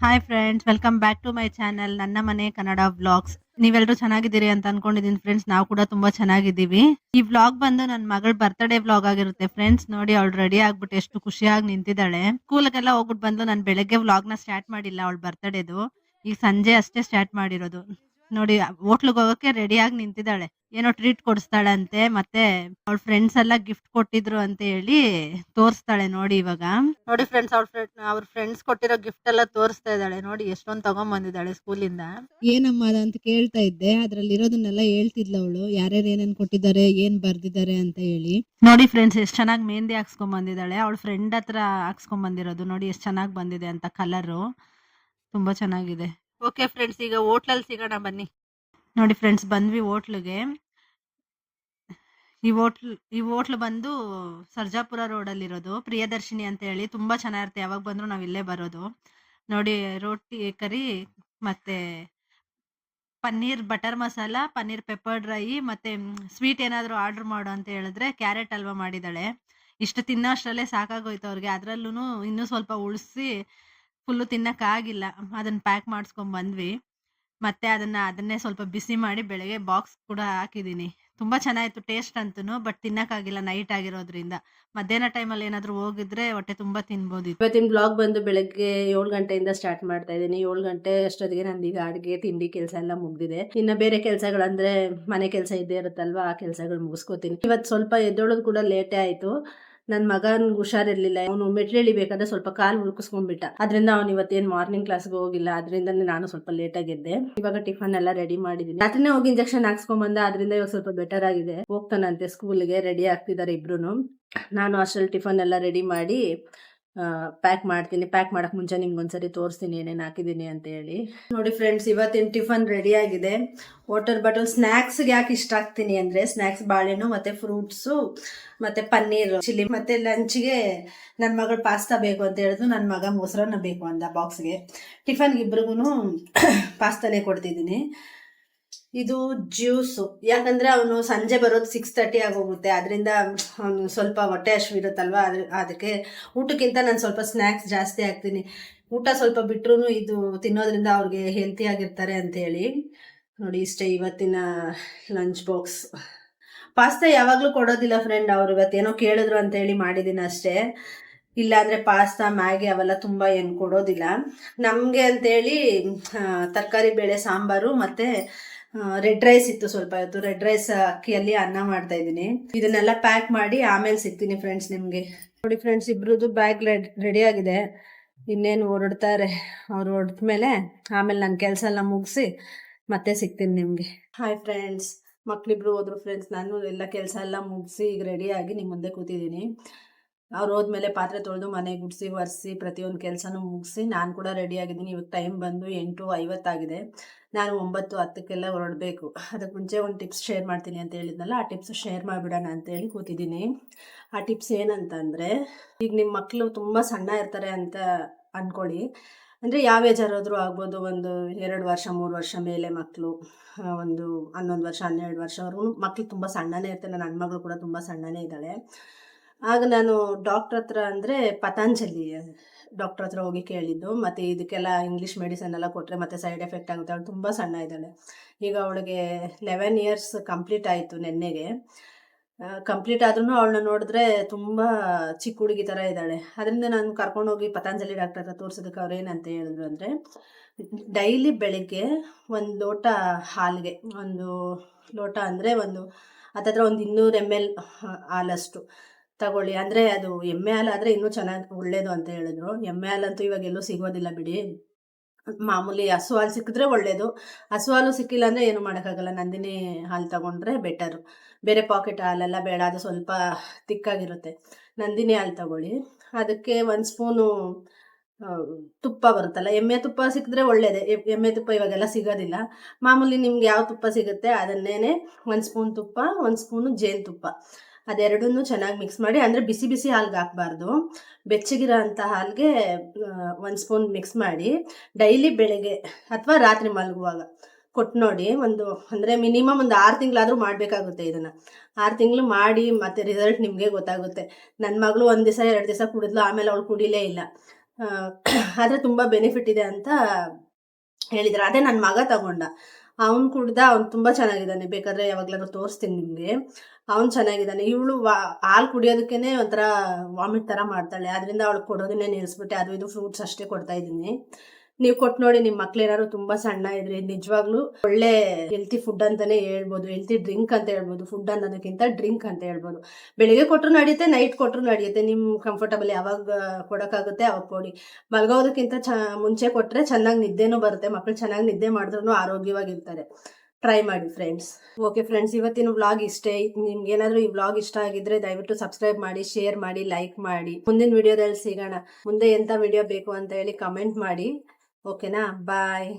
Hi friends, welcome back to my channel ನನ್ನ ಮನೆ Kannada vlogs. ನೀವೆಲ್ಲರೂ ಚೆನ್ನಾಗಿದ್ದೀರಿ ಅಂತ ಅನ್ಕೊಂಡಿದೀನಿ ಫ್ರೆಂಡ್ಸ್. ನಾವು ಕೂಡ ತುಂಬಾ ಚೆನ್ನಾಗಿದ್ದೀವಿ. ಈ ವ್ಲಾಗ್ ಬಂದು ನನ್ನ ಮಗಳ ಬರ್ತ್ಡೇ ವ್ಲಾಗ್ ಆಗಿರುತ್ತೆ ಫ್ರೆಂಡ್ಸ್. ನೋಡಿ, ಅವಳು ರೆಡಿ ಆಗ್ಬಿಟ್ಟು ಎಷ್ಟು ಖುಷಿಯಾಗಿ ನಿಂತಿದ್ದಾಳೆ. ಸ್ಕೂಲ್ಗೆಲ್ಲ ಹೋಗ್ಬಿಟ್ಟು ಬಂದು ನಾನು ಬೆಳಗ್ಗೆ ವ್ಲಾಗ್ ನ ಸ್ಟಾರ್ಟ್ ಮಾಡಿಲ್ಲ ಅವಳ ಬರ್ತ್ಡೇದು. ಈಗ ಸಂಜೆ ಅಷ್ಟೇ ಸ್ಟಾರ್ಟ್ ಮಾಡಿರೋದು. ನೋಡಿ, ಹೋಟ್ಲಿಗೆ ಹೋಗಕ್ಕೆ ರೆಡಿ ಆಗಿ ನಿಂತಿದ್ದಾಳೆ. ಏನೋ ಟ್ರೀಟ್ ಕೊಡಿಸ್ತಾಳಂತೆ, ಮತ್ತೆ ಅವಳ ಫ್ರೆಂಡ್ಸ್ ಎಲ್ಲ ಗಿಫ್ಟ್ ಕೊಟ್ಟಿದ್ರು ಅಂತ ಹೇಳಿ ತೋರಿಸ್ತಾಳೆ. ನೋಡಿ ಇವಾಗ ನೋಡಿ ಫ್ರೆಂಡ್ಸ್, ಅವ್ರ ಫ್ರೆಂಡ್ಸ್ ಕೊಟ್ಟಿರೋ ಗಿಫ್ಟ್ ಎಲ್ಲ ತೋರಿಸ್ತಾ ಇದ್ದಾಳೆ. ನೋಡಿ ಎಷ್ಟೊಂದ್ ತಗೊಂಡ್ ಬಂದಿದ್ದಾಳೆ ಸ್ಕೂಲಿಂದ. ಏನಮ್ಮ ಅದ ಅಂತ ಕೇಳ್ತಾ ಇದ್ದೆ. ಅದ್ರಲ್ಲಿ ಇರೋದನ್ನೆಲ್ಲ ಹೇಳ್ತಿದ್ಲ ಅವಳು, ಯಾರ್ಯಾರು ಏನೇನ್ ಕೊಟ್ಟಿದ್ದಾರೆ, ಏನ್ ಬರ್ದಿದ್ದಾರೆ ಅಂತ ಹೇಳಿ. ನೋಡಿ ಫ್ರೆಂಡ್ಸ್, ಎಷ್ಟ್ ಚೆನ್ನಾಗಿ ಮೆಹಂದಿ ಹಾಕ್ಸ್ಕೊಂಡ್ ಬಂದಿದ್ದಾಳೆ. ಅವಳ ಫ್ರೆಂಡ್ ಹತ್ರ ಹಾಕ್ಸ್ಕೊಂಡ್ ಬಂದಿರೋದು. ನೋಡಿ ಎಷ್ಟ್ ಚೆನ್ನಾಗಿ ಬಂದಿದೆ ಅಂತ ಕಲರು, ತುಂಬಾ ಚೆನ್ನಾಗಿದೆ. ಓಕೆ ಫ್ರೆಂಡ್ಸ್, ಈಗ ಹೋಟ್ಲಲ್ಲಿ ಸಿಗೋಣ ಬನ್ನಿ. ನೋಡಿ ಫ್ರೆಂಡ್ಸ್, ಬಂದ್ವಿ ಹೋಟ್ಲಿಗೆ. ಈ ಹೋಟ್ಲ್ ಬಂದು ಸರ್ಜಾಪುರ ರೋಡ್ ಅಲ್ಲಿ ಇರೋದು, ಪ್ರಿಯದರ್ಶಿನಿ ಅಂತ ಹೇಳಿ. ತುಂಬಾ ಚೆನ್ನಾಗಿರುತ್ತೆ. ಯಾವಾಗ ಬಂದ್ರು ನಾವ್ ಇಲ್ಲೇ ಬರೋದು. ನೋಡಿ, ರೋಟಿ ಕರಿ, ಮತ್ತೆ paneer butter masala, paneer pepper dry, ಮತ್ತೆ ಸ್ವೀಟ್ ಏನಾದ್ರು ಆರ್ಡರ್ ಮಾಡು ಅಂತ ಹೇಳಿದ್ರೆ ಕ್ಯಾರೆಟ್ ಹಲ್ವಾ ಮಾಡಿದಾಳೆ. ಇಷ್ಟು ತಿನ್ನೋ ಅಷ್ಟರಲ್ಲೇ ಸಾಕಾಗೋಯ್ತು ಅವ್ರಿಗೆ. ಅದ್ರಲ್ಲೂ ಇನ್ನೂ ಸ್ವಲ್ಪ ಉಳಿಸಿ ಫುಲ್ಲು ತಿನ್ನಕ್ ಆಗಿಲ್ಲ. ಅದನ್ನ ಪ್ಯಾಕ್ ಮಾಡಿಸ್ಕೊಂಡ್ ಬಂದ್ವಿ. ಮತ್ತೆ ಅದನ್ನೇ ಸ್ವಲ್ಪ ಬಿಸಿ ಮಾಡಿ ಬೆಳಗ್ಗೆ ಬಾಕ್ಸ್ ಕೂಡ ಹಾಕಿದೀನಿ. ತುಂಬಾ ಚೆನ್ನಾಗಿತ್ತು ಟೇಸ್ಟ್ ಅಂತೂ. ಬಟ್ ತಿನ್ನಕ್ಕಾಗಿಲ್ಲ, ನೈಟ್ ಆಗಿರೋದ್ರಿಂದ. ಮಧ್ಯಾಹ್ನ ಟೈಮಲ್ಲಿ ಏನಾದ್ರು ಹೋಗಿದ್ರೆ ಹೊಟ್ಟೆ ತುಂಬಾ ತಿನ್ಬೋದಿತ್ತು. ಇವತ್ತಿನ ಬ್ಲಾಗ್ ಬಂದು ಬೆಳಗ್ಗೆ 7 ಗಂಟೆಯಿಂದ ಸ್ಟಾರ್ಟ್ ಮಾಡ್ತಾ ಇದ್ದೀನಿ. 7 ಗಂಟೆ ಅಷ್ಟೊತ್ತಿಗೆ ನಂದೀಗ ಅಡುಗೆ ತಿಂಡಿ ಕೆಲಸ ಎಲ್ಲ ಮುಗ್ದಿದೆ. ಇನ್ನು ಬೇರೆ ಕೆಲಸಗಳಂದ್ರೆ ಮನೆ ಕೆಲಸ ಇದ್ದೇ ಇರುತ್ತಲ್ವಾ, ಆ ಕೆಲಸಗಳು ಮುಗಿಸ್ಕೋತೀನಿ. ಇವತ್ತು ಸ್ವಲ್ಪ ಎದ್ದೊಳೋದು ಕೂಡ ಲೇಟೇ ಆಯಿತು. ನನ್ನ ಮಗನಿಗೆ ಹುಷಾರಿರ್ಲಿಲ್ಲ. ಅವನು ಮೆಟ್ಲು ಇಳಿಬೇಕಾದ್ರೆ ಸ್ವಲ್ಪ ಕಾಲು ಉಳ್ಕಿಸ್ಕೊಂಡ್ಬಿಟ್ಟ. ಅದರಿಂದ ಅವ್ನು ಇವತ್ತೇನು ಮಾರ್ನಿಂಗ್ ಕ್ಲಾಸ್ಗೆ ಹೋಗಿಲ್ಲ. ಅದರಿಂದ ನಾನು ಸ್ವಲ್ಪ ಲೇಟಾಗಿ ಎದ್ದೆ. ಇವಾಗ ಟಿಫನ್ ಎಲ್ಲ ರೆಡಿ ಮಾಡಿದ್ದೀನಿ. ರಾತ್ರಿನೇ ಹೋಗಿ ಇಂಜೆಕ್ಷನ್ ಹಾಕ್ಸ್ಕೊಂಡ್ಬಂದ. ಅದರಿಂದ ಇವಾಗ ಸ್ವಲ್ಪ ಬೆಟರ್ ಆಗಿದೆ. ಹೋಗ್ತಾನಂತೆ ಸ್ಕೂಲ್ಗೆ. ರೆಡಿ ಆಗ್ತಿದ್ದಾರೆ ಇಬ್ರು. ನಾನು ಅಷ್ಟರಲ್ಲಿ ಟಿಫನ್ ಎಲ್ಲ ರೆಡಿ ಮಾಡಿ ಪ್ಯಾಕ್ ಮಾಡ್ತೀನಿ. ಪ್ಯಾಕ್ ಮಾಡಕ್ ಮುಂಚೆ ನಿಮ್ಗೆ ಒಂದ್ಸರಿ ತೋರಿಸ್ತೀನಿ ಏನೇನು ಹಾಕಿದ್ದೀನಿ ಅಂತ ಹೇಳಿ. ನೋಡಿ ಫ್ರೆಂಡ್ಸ್, ಇವತ್ತಿನ ಟಿಫನ್ ರೆಡಿ ಆಗಿದೆ. Water bottle. ಸ್ನ್ಯಾಕ್ಸ್ಗೆ ಯಾಕೆ ಇಷ್ಟ ಆಗ್ತೀನಿ ಅಂದ್ರೆ, ಸ್ನ್ಯಾಕ್ಸ್ ಬಾಳೆಹಣ್ಣು ಮತ್ತೆ ಫ್ರೂಟ್ಸು ಮತ್ತೆ ಪನ್ನೀರ್ ಚಿಲ್ಲಿ. ಮತ್ತೆ ಲಂಚ್ಗೆ ನನ್ನ ಮಗಳು ಪಾಸ್ತಾ ಬೇಕು ಅಂತ ಹೇಳಿದ್ರು, ನನ್ನ ಮಗ ಮೊಸರನ್ನ ಬೇಕು ಅಂದ ಬಾಕ್ಸ್ಗೆ. ಟಿಫನ್ಗೆ ಇಬ್ರಿಗೂ ಪಾಸ್ತಾನೇ ಕೊಡ್ತಿದ್ದೀನಿ. ಇದು ಜ್ಯೂಸು. ಯಾಕಂದ್ರೆ ಅವನು ಸಂಜೆ ಬರೋದು 6:30 ಆಗೋಗುತ್ತೆ. ಅದರಿಂದ ಅವನು ಸ್ವಲ್ಪ ಹೊಟ್ಟೆ ಹಸಿವು ಇರುತ್ತಲ್ವ, ಅದಕ್ಕೆ ಊಟಕ್ಕಿಂತ ನಾನು ಸ್ವಲ್ಪ ಸ್ನ್ಯಾಕ್ಸ್ ಜಾಸ್ತಿ ಹಾಕ್ತೀನಿ. ಊಟ ಸ್ವಲ್ಪ ಬಿಟ್ರು ಇದು ತಿನ್ನೋದ್ರಿಂದ ಅವ್ರಿಗೆ ಹೆಲ್ತಿ ಆಗಿರ್ತಾರೆ ಅಂತೇಳಿ. ನೋಡಿ, ಇಷ್ಟೇ ಇವತ್ತಿನ ಲಂಚ್ ಬಾಕ್ಸ್. ಪಾಸ್ತಾ ಯಾವಾಗಲೂ ಕೊಡೋದಿಲ್ಲ ಫ್ರೆಂಡ್. ಅವ್ರು ಇವತ್ತೇನೋ ಕೇಳಿದ್ರು ಅಂತೇಳಿ ಮಾಡಿದ್ದೀನಿ ಅಷ್ಟೇ. ಇಲ್ಲಾಂದರೆ ಪಾಸ್ತಾ ಮ್ಯಾಗಿ ಅವೆಲ್ಲ ತುಂಬ ಏನು ಕೊಡೋದಿಲ್ಲ ನಮಗೆ ಅಂತೇಳಿ. ತರಕಾರಿ ಬೇಳೆ ಸಾಂಬಾರು ಮತ್ತು ರೆಡ್ ರೈಸ್ ಇತ್ತು ಸ್ವಲ್ಪ. ಇವತ್ತು ರೆಡ್ ರೈಸ್ ಅಕ್ಕಿಯಲ್ಲಿ ಅನ್ನ ಮಾಡ್ತಾ ಇದ್ದೀನಿ. ಇದನ್ನೆಲ್ಲ ಪ್ಯಾಕ್ ಮಾಡಿ ಆಮೇಲೆ ಸಿಗ್ತೀನಿ ಫ್ರೆಂಡ್ಸ್ ನಿಮಗೆ. ನೋಡಿ ಫ್ರೆಂಡ್ಸ್, ಇಬ್ರದ್ದು ಬ್ಯಾಗ್ ರೆಡಿ ಆಗಿದೆ. ಇನ್ನೇನು ಹೊರಡ್ತಾರೆ. ಅವ್ರು ಹೊರಡ್ದ ಮೇಲೆ ಆಮೇಲೆ ನನ್ನ ಕೆಲಸ ಎಲ್ಲ ಮುಗಿಸಿ ಮತ್ತೆ ಸಿಗ್ತೀನಿ ನಿಮಗೆ. ಹಾಯ್ ಫ್ರೆಂಡ್ಸ್, ಮಕ್ಕಳಿಬ್ರು ಹೋದ್ರು ಫ್ರೆಂಡ್ಸ್. ನಾನು ಎಲ್ಲ ಕೆಲಸ ಎಲ್ಲ ಮುಗಿಸಿ ಈಗ ರೆಡಿಯಾಗಿ ನಿಮ್ಮ ಮುಂದೆ ಕೂತಿದ್ದೀನಿ. ಅವ್ರು ಹೋದ್ಮೇಲೆ ಪಾತ್ರೆ ತೊಳೆದು ಮನೆ ಗುಡಿಸಿ ಒರೆಸಿ ಪ್ರತಿಯೊಂದು ಕೆಲಸನೂ ಮುಗಿಸಿ ನಾನು ಕೂಡ ರೆಡಿಯಾಗಿದ್ದೀನಿ. ಇವಾಗ ಟೈಮ್ ಬಂದು 8:50 ಆಗಿದೆ. ನಾನು 9:10 ಹೊರಡಬೇಕು. ಅದಕ್ಕೆ ಮುಂಚೆ ಒಂದು ಟಿಪ್ಸ್ ಶೇರ್ ಮಾಡ್ತೀನಿ ಅಂತ ಹೇಳಿದ್ನಲ್ಲ, ಆ ಟಿಪ್ಸ್ ಶೇರ್ ಮಾಡಿಬಿಡೋಣ ಅಂತೇಳಿ ಕೂತಿದ್ದೀನಿ. ಆ ಟಿಪ್ಸ್ ಏನಂತಂದರೆ, ಈಗ ನಿಮ್ಮ ಮಕ್ಕಳು ತುಂಬ ಸಣ್ಣ ಇರ್ತಾರೆ ಅಂತ ಅಂದ್ಕೊಳ್ಳಿ. ಅಂದರೆ ಯಾವ ಏಜಾರಾದರೂ ಆಗ್ಬೋದು. ಒಂದು 2 ವರ್ಷ 3 ವರ್ಷ ಮೇಲೆ ಮಕ್ಕಳು, ಒಂದು 11 ವರ್ಷ 12 ವರ್ಷವರೆಗೂ ಮಕ್ಕಳು ತುಂಬ ಸಣ್ಣನೇ ಇರ್ತಾರೆ. ನನ್ನ ಮಗಳು ಕೂಡ ತುಂಬ ಸಣ್ಣನೇ ಇದ್ದಾಳೆ. ಆಗ ನಾನು ಡಾಕ್ಟ್ರ್ ಹತ್ರ ಅಂದರೆ ಪತಂಜಲಿ ಡಾಕ್ಟ್ರ್ ಹತ್ರ ಹೋಗಿ ಕೇಳಿದ್ದು. ಮತ್ತು ಇದಕ್ಕೆಲ್ಲ ಇಂಗ್ಲೀಷ್ ಮೆಡಿಸನ್ ಎಲ್ಲ ಕೊಟ್ಟರೆ ಮತ್ತೆ ಸೈಡ್ ಎಫೆಕ್ಟ್ ಆಗುತ್ತೆ. ಅವಳು ತುಂಬ ಸಣ್ಣ ಇದ್ದಾಳೆ. ಈಗ ಅವಳಿಗೆ 11 ಇಯರ್ಸ್ ಕಂಪ್ಲೀಟ್ ಆಯಿತು ನೆನ್ನೆಗೆ. ಕಂಪ್ಲೀಟ್ ಆದ್ರೂ ಅವಳನ್ನ ನೋಡಿದ್ರೆ ತುಂಬ ಚಿಕ್ಕ ಹುಡುಗಿ ಥರ ಇದ್ದಾಳೆ. ಅದರಿಂದ ನಾನು ಕರ್ಕೊಂಡೋಗಿ ಪತಂಜಲಿ ಡಾಕ್ಟ್ರ್ ಹತ್ರ ತೋರಿಸೋದಕ್ಕೆ ಅವ್ರು ಏನಂತ ಹೇಳಿದ್ರು ಅಂದರೆ, ಡೈಲಿ ಬೆಳಿಗ್ಗೆ 1 ಲೋಟ ಹಾಲಿಗೆ, 1 ಲೋಟ ಅಂದರೆ ಒಂದು ಹತ್ತತ್ರ ಒಂದು 200 ml ಹಾಲಷ್ಟು ತಗೊಳ್ಳಿ. ಅಂದರೆ ಅದು ಎಮ್ಮೆ ಹಾಲಾದರೆ ಇನ್ನೂ ಚೆನ್ನಾಗಿ ಒಳ್ಳೆಯದು ಅಂತ ಹೇಳಿದ್ರು. ಎಮ್ಮೆ ಹಾಲಂತೂ ಇವಾಗ ಎಲ್ಲೂ ಸಿಗೋದಿಲ್ಲ ಬಿಡಿ. ಮಾಮೂಲಿ ಹಸು ಹಾಲು ಸಿಕ್ಕಿದ್ರೆ ಒಳ್ಳೆಯದು. ಹಸು ಹಾಲು ಸಿಕ್ಕಿಲ್ಲ ಅಂದರೆ ಏನು ಮಾಡೋಕ್ಕಾಗಲ್ಲ. ನಂದಿನಿ ಹಾಲು ತಗೊಂಡ್ರೆ ಬೆಟರು. ಬೇರೆ ಪಾಕೆಟ್ ಹಾಲೆಲ್ಲ ಬೇಡ, ಅದು ಸ್ವಲ್ಪ ತಿಕ್ಕಾಗಿರುತ್ತೆ. ನಂದಿನಿ ಹಾಲು ತಗೊಳ್ಳಿ. ಅದಕ್ಕೆ 1 ಸ್ಪೂನು ತುಪ್ಪ ಬರುತ್ತಲ್ಲ, ಎಮ್ಮೆ ತುಪ್ಪ ಸಿಕ್ಕಿದ್ರೆ ಒಳ್ಳೆಯದೇ. ಎಮ್ಮೆ ತುಪ್ಪ ಇವಾಗೆಲ್ಲ ಸಿಗೋದಿಲ್ಲ. ಮಾಮೂಲಿ ನಿಮ್ಗೆ ಯಾವ ತುಪ್ಪ ಸಿಗುತ್ತೆ ಅದನ್ನೇ 1 ಸ್ಪೂನ್ ತುಪ್ಪ, 1 ಸ್ಪೂನು ಜೇನುತುಪ್ಪ, ಅದೆರಡನ್ನೂ ಚೆನ್ನಾಗಿ ಮಿಕ್ಸ್ ಮಾಡಿ. ಅಂದರೆ ಬಿಸಿ ಬಿಸಿ ಹಾಲ್ಗೆ ಹಾಕಬಾರ್ದು, ಬೆಚ್ಚಗಿರೋ ಅಂಥ ಹಾಲಿಗೆ 1 ಸ್ಪೂನ್ ಮಿಕ್ಸ್ ಮಾಡಿ ಡೈಲಿ ಬೆಳಗ್ಗೆ ಅಥವಾ ರಾತ್ರಿ ಮಲಗುವಾಗ ಕೊಟ್ಟು ನೋಡಿ. ಅಂದರೆ ಮಿನಿಮಮ್ ಒಂದು 6 ತಿಂಗಳಾದರೂ ಮಾಡಬೇಕಾಗುತ್ತೆ ಇದನ್ನು. 6 ತಿಂಗಳು ಮಾಡಿ ಮತ್ತೆ ರಿಸಲ್ಟ್ ನಿಮಗೆ ಗೊತ್ತಾಗುತ್ತೆ. ನನ್ನ ಮಗಳು 1 ದಿವಸ 2 ದಿವಸ ಕುಡಿದ್ಲು, ಆಮೇಲೆ ಅವಳು ಕುಡಿಲೇ ಇಲ್ಲ. ಆದರೆ ತುಂಬ ಬೆನಿಫಿಟ್ ಇದೆ ಅಂತ ಹೇಳಿದ್ರು. ಅದೇ ನನ್ನ ಮಗ ತಗೊಂಡ, ಅವ್ನು ಕುಡ್ದ, ಅವ್ನು ತುಂಬ ಚೆನ್ನಾಗಿದ್ದಾನೆ. ಬೇಕಾದರೆ ಯಾವಾಗಲಾದ್ರೂ ತೋರಿಸ್ತೀನಿ ನಿಮಗೆ. ಅವ್ನು ಚೆನ್ನಾಗಿದ್ದಾನೆ. ಇವಳು ಹಾಲು ಕುಡಿಯೋದಕ್ಕೇ ಒಂಥರ ವಾಮಿಟ್ ಥರ ಮಾಡ್ತಾಳೆ. ಅದರಿಂದ ಅವಳಿಗೆ ಕೊಡೋದನ್ನೇ ನಿಲ್ಲಿಸ್ಬಿಟ್ಟೆ. ಅದು ಇದು ಫ್ರೂಟ್ಸ್ ಅಷ್ಟೇ ಕೊಡ್ತಾ ಇದ್ದೀನಿ. ನೀವು ಕೊಟ್ಟು ನೋಡಿ, ನಿಮ್ಮ ಮಕ್ಳು ಏನಾದ್ರು ತುಂಬ ಸಣ್ಣ ಇದ್ರೆ ನಿಜವಾಗ್ಲೂ ಒಳ್ಳೆ ಹೆಲ್ತಿ ಫುಡ್ ಅಂತಲೇ ಹೇಳ್ಬೋದು. ಹೆಲ್ತಿ ಡ್ರಿಂಕ್ ಅಂತ ಹೇಳ್ಬೋದು. ಫುಡ್ ಅನ್ನೋದಕ್ಕಿಂತ ಡ್ರಿಂಕ್ ಅಂತ ಹೇಳ್ಬೋದು. ಬೆಳಿಗ್ಗೆ ಕೊಟ್ಟರು ನಡೆಯುತ್ತೆ, ನೈಟ್ ಕೊಟ್ಟರು ನಡೆಯುತ್ತೆ. ನಿಮ್ಮ ಕಂಫರ್ಟಬಲ್ ಯಾವಾಗ ಕೊಡೋಕ್ಕಾಗುತ್ತೆ ಅವಾಗ ಕೊಡಿ. ಮಲ್ಗೋದಕ್ಕಿಂತ ಮುಂಚೆ ಕೊಟ್ಟರೆ ಚೆನ್ನಾಗಿ ನಿದ್ದೆನೂ ಬರುತ್ತೆ. ಮಕ್ಕಳು ಚೆನ್ನಾಗಿ ನಿದ್ದೆ ಮಾಡಿದ್ರೂ ಆರೋಗ್ಯವಾಗಿರ್ತಾರೆ. ಟ್ರೈ ಮಾಡಿ ಫ್ರೆಂಡ್ಸ್. ಓಕೆ ಫ್ರೆಂಡ್ಸ್, ಇವತ್ತಿನ ವ್ಲಾಗ್ ಇಷ್ಟೇ. ನಿಮ್ಗೆ ಏನಾದರೂ ಈ ವ್ಲಾಗ್ ಇಷ್ಟ ಆಗಿದ್ರೆ ದಯವಿಟ್ಟು ಸಬ್ಸ್ಕ್ರೈಬ್ ಮಾಡಿ, ಶೇರ್ ಮಾಡಿ, ಲೈಕ್ ಮಾಡಿ. ಮುಂದಿನ ವಿಡಿಯೋದಲ್ಲಿ ಸಿಗೋಣ. ಮುಂದೆ ಎಂಥ ವಿಡಿಯೋ ಬೇಕು ಅಂತ ಹೇಳಿ ಕಮೆಂಟ್ ಮಾಡಿ. ಓಕೆನಾ? ಬಾಯ್.